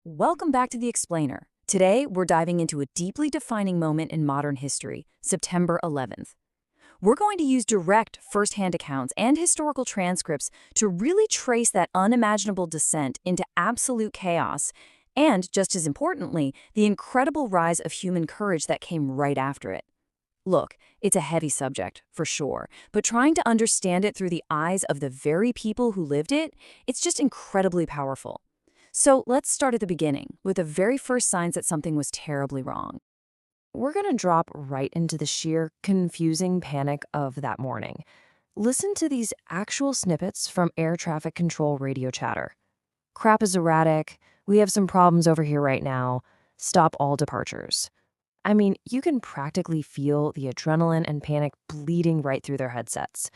Welcome back to The Explainer. Today, we're diving into a deeply defining moment in modern history, September 11th. We're going to use direct, first-hand accounts and historical transcripts to really trace that unimaginable descent into absolute chaos and, just as importantly, the incredible rise of human courage that came right after it. Look, it's a heavy subject, for sure, but trying to understand it through the eyes of the very people who lived it, it's just incredibly powerful. So let's start at the beginning, with the very first signs that something was terribly wrong. We're going to drop right into the sheer confusing panic of that morning. Listen to these actual snippets from air traffic control radio chatter. Crap is erratic. We have some problems over here right now. Stop all departures. I mean, you can practically feel the adrenaline and panic bleeding right through their headsets.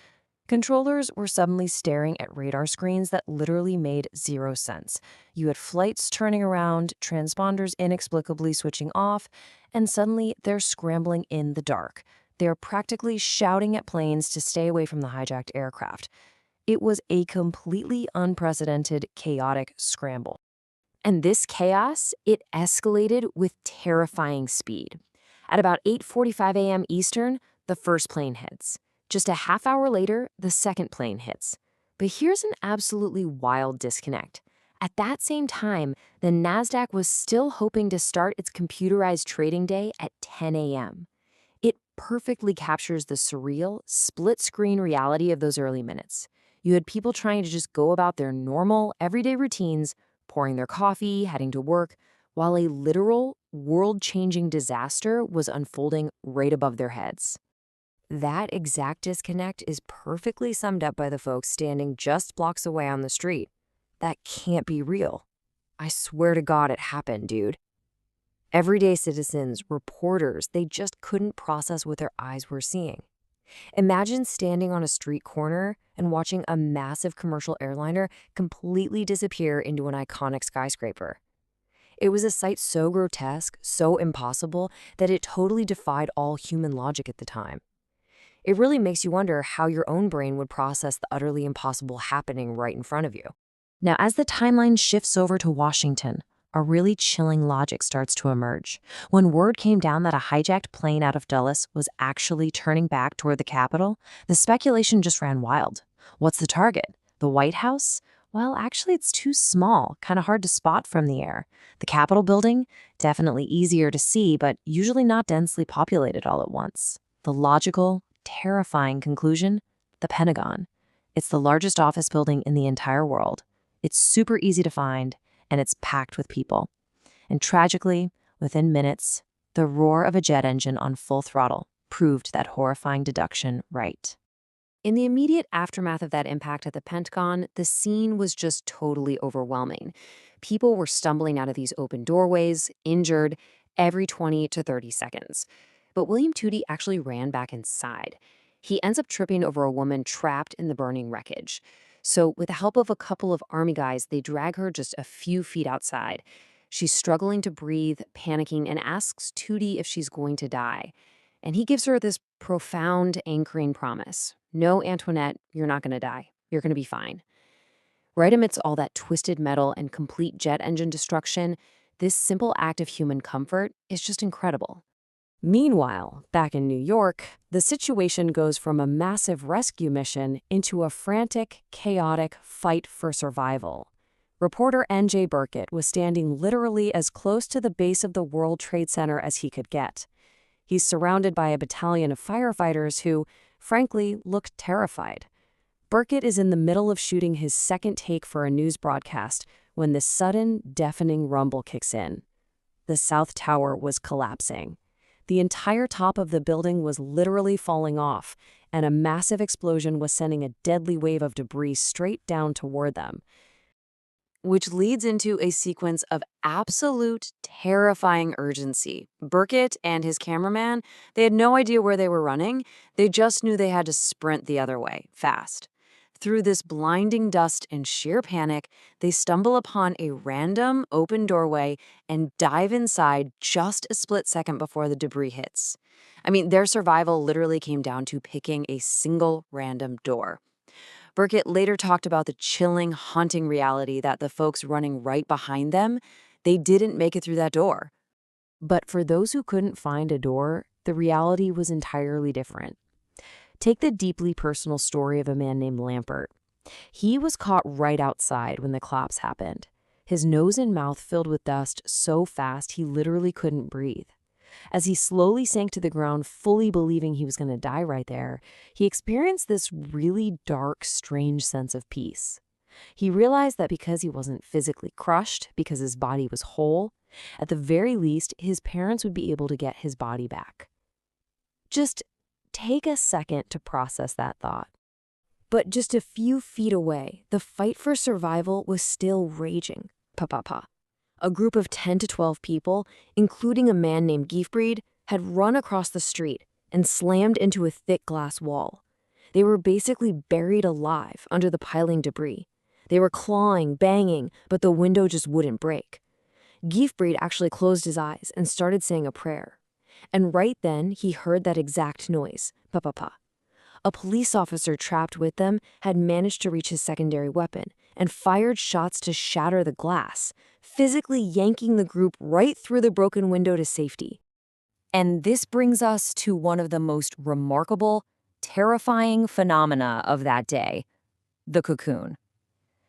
Controllers were suddenly staring at radar screens that literally made zero sense. You had flights turning around, transponders inexplicably switching off, and suddenly they're scrambling in the dark. They're practically shouting at planes to stay away from the hijacked aircraft. It was a completely unprecedented, chaotic scramble. And this chaos, it escalated with terrifying speed. At about 8:45 a.m. Eastern, the first plane hits. Just a half hour later, the second plane hits. But here's an absolutely wild disconnect. At that same time, the NASDAQ was still hoping to start its computerized trading day at 10 a.m. It perfectly captures the surreal, split-screen reality of those early minutes. You had people trying to just go about their normal, everyday routines, pouring their coffee, heading to work, while a literal, world-changing disaster was unfolding right above their heads. That exact disconnect is perfectly summed up by the folks standing just blocks away on the street. That can't be real. I swear to God it happened, dude. Everyday citizens, reporters, they just couldn't process what their eyes were seeing. Imagine standing on a street corner and watching a massive commercial airliner completely disappear into an iconic skyscraper. It was a sight so grotesque, so impossible, that it totally defied all human logic at the time. It really makes you wonder how your own brain would process the utterly impossible happening right in front of you. Now, as the timeline shifts over to Washington, a really chilling logic starts to emerge. When word came down that a hijacked plane out of Dulles was actually turning back toward the Capitol, the speculation just ran wild. What's the target? The White House? Well, actually, it's too small, kind of hard to spot from the air. The Capitol building? Definitely easier to see, but usually not densely populated all at once. The logical, terrifying conclusion? The Pentagon. It's the largest office building in the entire world. It's super easy to find, and it's packed with people. And tragically, within minutes, the roar of a jet engine on full throttle proved that horrifying deduction right. In the immediate aftermath of that impact at the Pentagon, the scene was just totally overwhelming. People were stumbling out of these open doorways, injured, every 20 to 30 seconds. But William Toti actually ran back inside. He ends up tripping over a woman trapped in the burning wreckage. So with the help of a couple of army guys, they drag her just a few feet outside. She's struggling to breathe, panicking, and asks Toti if she's going to die. And he gives her this profound, anchoring promise. No, Antoinette, you're not going to die. You're going to be fine. Right amidst all that twisted metal and complete jet engine destruction, this simple act of human comfort is just incredible. Meanwhile, back in New York, the situation goes from a massive rescue mission into a frantic, chaotic fight for survival. Reporter N.J. Burkett was standing literally as close to the base of the World Trade Center as he could get. He's surrounded by a battalion of firefighters who, frankly, looked terrified. Burkett is in the middle of shooting his second take for a news broadcast when this sudden, deafening rumble kicks in. The South Tower was collapsing. The entire top of the building was literally falling off, and a massive explosion was sending a deadly wave of debris straight down toward them, which leads into a sequence of absolute terrifying urgency. Burkett and his cameraman, they had no idea where they were running. They just knew they had to sprint the other way, fast. Through this blinding dust and sheer panic, they stumble upon a random open doorway and dive inside just a split second before the debris hits. I mean, their survival literally came down to picking a single random door. Burkett later talked about the chilling, haunting reality that the folks running right behind them, They didn't make it through that door. But for those who couldn't find a door, the reality was entirely different. Take the deeply personal story of a man named Lampert. He was caught right outside when the collapse happened. His nose and mouth filled with dust so fast he literally couldn't breathe. As he slowly sank to the ground, fully believing he was going to die right there, he experienced this really dark, strange sense of peace. He realized that because he wasn't physically crushed, because his body was whole, at the very least, his parents would be able to get his body back. Just take a second to process that thought. But just a few feet away, the fight for survival was still raging. Pa. A group of 10 to 12 people, including a man named Giefbried, had run across the street and slammed into a thick glass wall. They were basically buried alive under the piling debris. They were clawing, banging, but the window just wouldn't break. Giefbried actually closed his eyes and started saying a prayer. And right then, he heard that exact noise, pa. A police officer trapped with them had managed to reach his secondary weapon and fired shots to shatter the glass, physically yanking the group right through the broken window to safety. And this brings us to one of the most remarkable, terrifying phenomena of that day, the cocoon.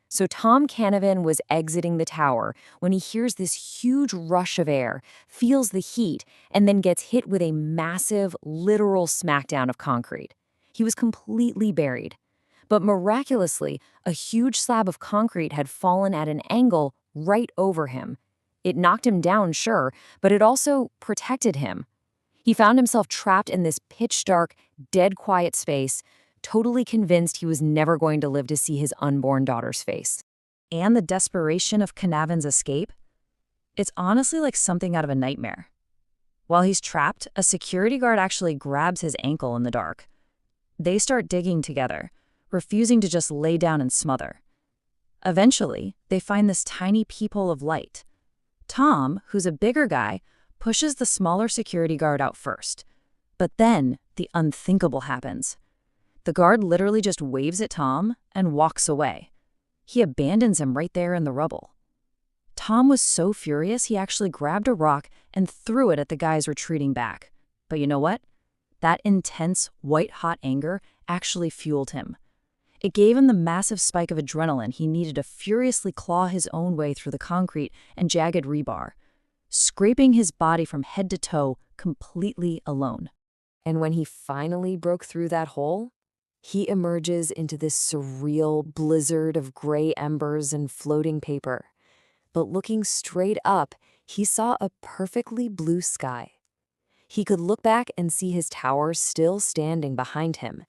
So Tom Canavan was exiting the tower when he hears this huge rush of air, feels the heat, and then gets hit with a massive, literal smackdown of concrete. He was completely buried. But miraculously, a huge slab of concrete had fallen at an angle right over him. It knocked him down, sure, but it also protected him. He found himself trapped in this pitch-dark, dead quiet space, totally convinced he was never going to live to see his unborn daughter's face. And the desperation of Canavan's escape? It's honestly like something out of a nightmare. While he's trapped, a security guard actually grabs his ankle in the dark. They start digging together, refusing to just lay down and smother. Eventually, they find this tiny peephole of light. Tom, who's a bigger guy, pushes the smaller security guard out first. But then, the unthinkable happens. The guard literally just waves at Tom and walks away. He abandons him right there in the rubble. Tom was so furious he actually grabbed a rock and threw it at the guys retreating back. But you know what? That intense, white-hot anger actually fueled him. It gave him the massive spike of adrenaline he needed to furiously claw his own way through the concrete and jagged rebar, scraping his body from head to toe completely alone. And when he finally broke through that hole, he emerges into this surreal blizzard of gray embers and floating paper. But looking straight up, he saw a perfectly blue sky. He could look back and see his tower still standing behind him,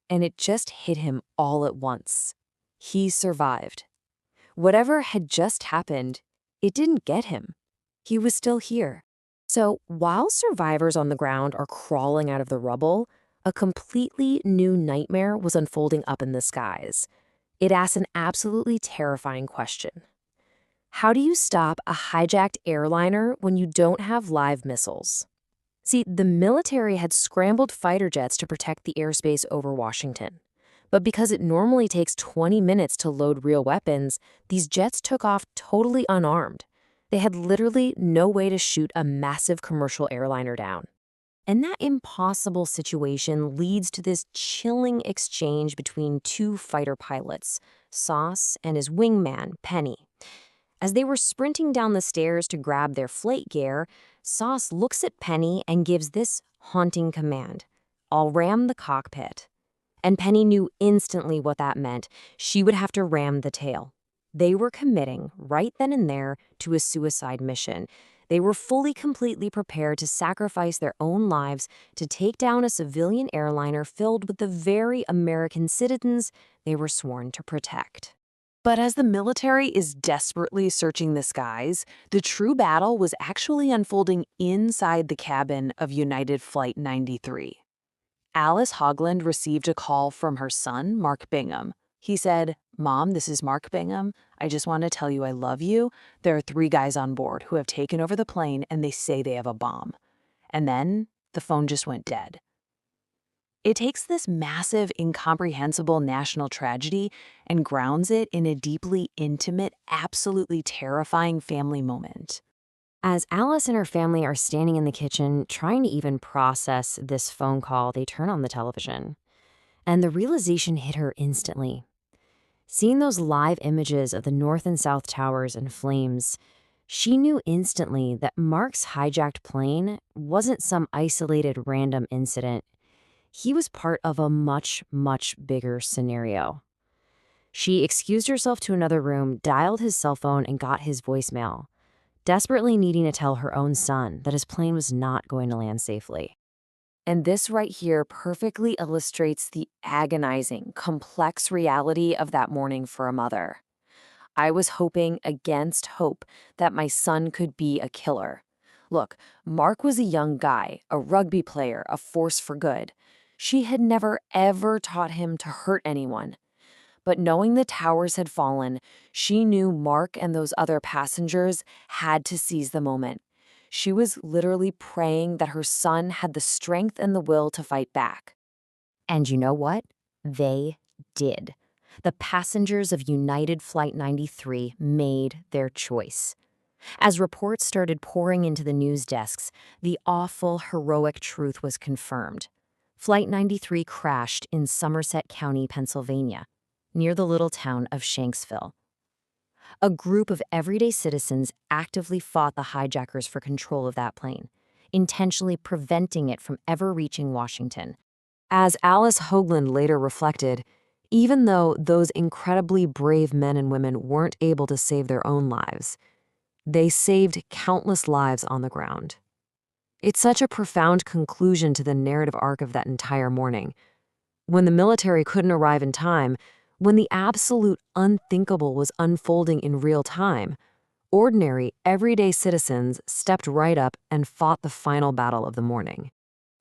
and it just hit him all at once. He survived. Whatever had just happened, it didn't get him. He was still here. So while survivors on the ground are crawling out of the rubble, a completely new nightmare was unfolding up in the skies. It asked an absolutely terrifying question. How do you stop a hijacked airliner when you don't have live missiles? See, the military had scrambled fighter jets to protect the airspace over Washington. But because it normally takes 20 minutes to load real weapons, these jets took off totally unarmed. They had literally no way to shoot a massive commercial airliner down. And that impossible situation leads to this chilling exchange between two fighter pilots, Sauce and his wingman, Penny. As they were sprinting down the stairs to grab their flight gear, Sauce looks at Penny and gives this haunting command: "I'll ram the cockpit." And Penny knew instantly what that meant. She would have to ram the tail. They were committing, right then and there, to a suicide mission. They were fully, completely prepared to sacrifice their own lives to take down a civilian airliner filled with the very American citizens they were sworn to protect. But as the military is desperately searching the skies, the true battle was actually unfolding inside the cabin of United Flight 93. Alice Hogland received a call from her son, Mark Bingham. He said, "Mom, this is Mark Bingham. I just want to tell you I love you. There are 3 guys on board who have taken over the plane and they say they have a bomb." And then the phone just went dead. It takes this massive, incomprehensible national tragedy and grounds it in a deeply intimate, absolutely terrifying family moment. As Alice and her family are standing in the kitchen trying to even process this phone call, they turn on the television. And the realization hit her instantly. Seeing those live images of the North and South Towers in flames, she knew instantly that Mark's hijacked plane wasn't some isolated random incident. He was part of a much, much bigger scenario. She excused herself to another room, dialed his cell phone, and got his voicemail, desperately needing to tell her own son that his plane was not going to land safely. And this right here perfectly illustrates the agonizing, complex reality of that morning for a mother. I was hoping against hope that my son could be a killer. Look, Mark was a young guy, a rugby player, a force for good. She had never, ever taught him to hurt anyone. But knowing the towers had fallen, she knew Mark and those other passengers had to seize the moment. She was literally praying that her son had the strength and the will to fight back. And you know what? They did. The passengers of United Flight 93 made their choice. As reports started pouring into the news desks, the awful, heroic truth was confirmed. Flight 93 crashed in Somerset County, Pennsylvania, near the little town of Shanksville. A group of everyday citizens actively fought the hijackers for control of that plane, intentionally preventing it from ever reaching Washington. As Alice Hoagland later reflected, even though those incredibly brave men and women weren't able to save their own lives, they saved countless lives on the ground. It's such a profound conclusion to the narrative arc of that entire morning. When the military couldn't arrive in time, when the absolute unthinkable was unfolding in real time, ordinary, everyday citizens stepped right up and fought the final battle of the morning.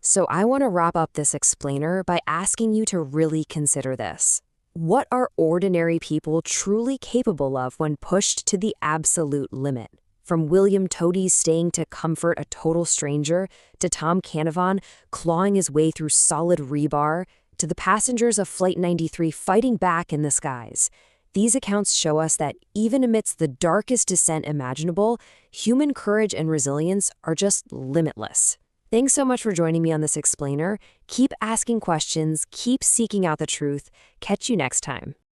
So I want to wrap up this explainer by asking you to really consider this. What are ordinary people truly capable of when pushed to the absolute limit? From William Toti staying to comfort a total stranger, to Tom Canavan clawing his way through solid rebar, to the passengers of Flight 93 fighting back in the skies. These accounts show us that even amidst the darkest descent imaginable, human courage and resilience are just limitless. Thanks so much for joining me on this explainer. Keep asking questions, keep seeking out the truth. Catch you next time.